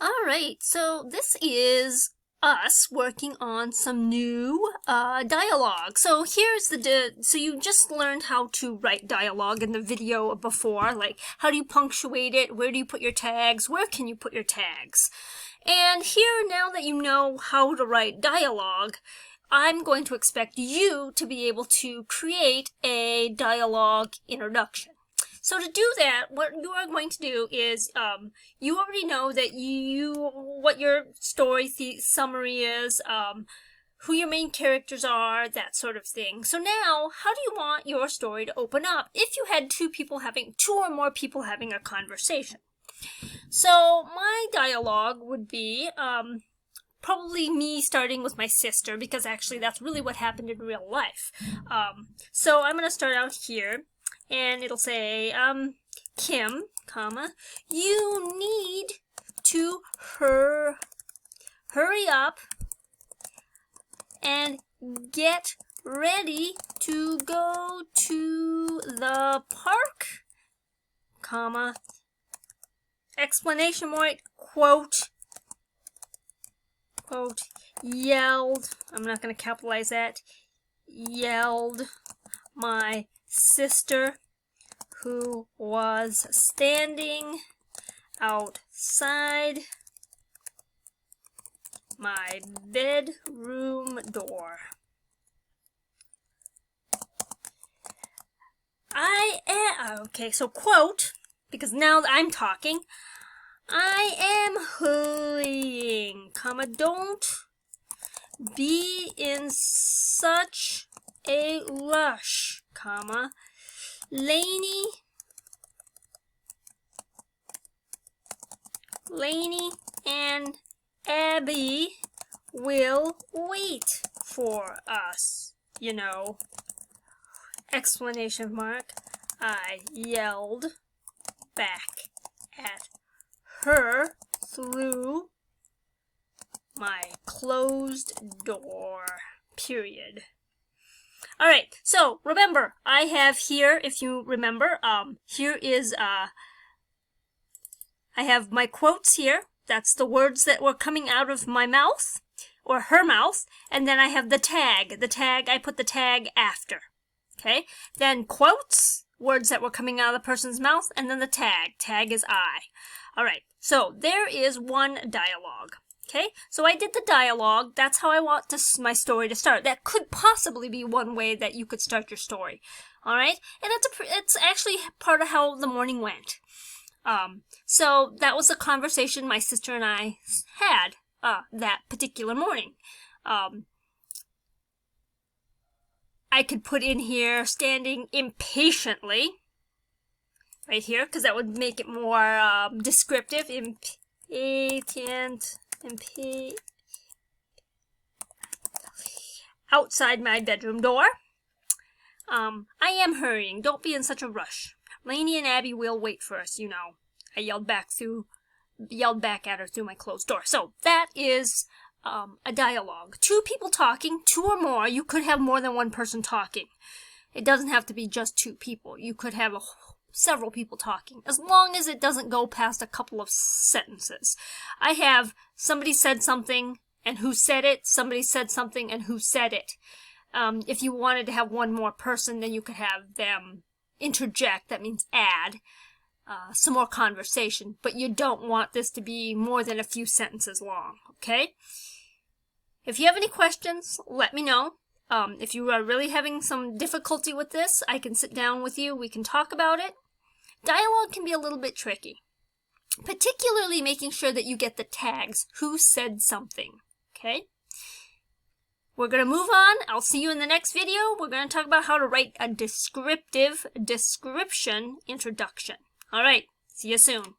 All right, so this is us working on some new dialogue. So here's so you just learned how to write dialogue in the video before, like how do you punctuate it, where do you put your tags, where can you put your tags? And here, now that you know how to write dialogue, I'm going to expect you to be able to create a dialogue introduction. So to do that, what you are going to do is, you already know that what your story summary is, who your main characters are, that sort of thing. So now, how do you want your story to open up if you had two or more people having a conversation? So my dialogue would be, probably me starting with my sister, because actually that's really what happened in real life. So I'm going to start out here. And it'll say, Kim, comma, you need to hurry up and get ready to go to the park, comma, exclamation point, quote, yelled, I'm not going to capitalize that, yelled my sister, who was standing outside my bedroom door. Okay, so quote, because now that I'm talking, I am hurrying, comma, don't be in such a rush, comma, Lainey and Abby will wait for us, you know. Exclamation mark. I yelled back at her through my closed door, period. All right, so remember, I have here, if you remember, here is, I have my quotes here. That's the words that were coming out of my mouth, or her mouth, and then I have the tag. I put the tag after, okay? Then quotes, words that were coming out of the person's mouth, and then the tag is I. All right, so there is one dialogue. Okay, so I did the dialogue. That's how I want my story to start. That could possibly be one way that you could start your story. All right, and it's actually part of how the morning went. So that was a conversation my sister and I had that particular morning. I could put in here standing impatiently, right here, because that would make it more descriptive. Impatient. Outside my bedroom door. I am hurrying. Don't be in such a rush. Lainey and Abby will wait for us, you know. I yelled back at her through my closed door. So that is a dialogue. Two people talking, two or more. You could have more than one person talking. It doesn't have to be just two people. You could have several people talking, as long as it doesn't go past a couple of sentences. I have somebody said something and who said it, somebody said something and who said it. If you wanted to have one more person, then you could have them interject, that means add, some more conversation, but you don't want this to be more than a few sentences long, okay? If you have any questions, let me know. If you are really having some difficulty with this, I can sit down with you, we can talk about it. Dialogue can be a little bit tricky, particularly making sure that you get the tags, who said something, okay? We're going to move on. I'll see you in the next video. We're going to talk about how to write a descriptive description introduction. All right, see you soon.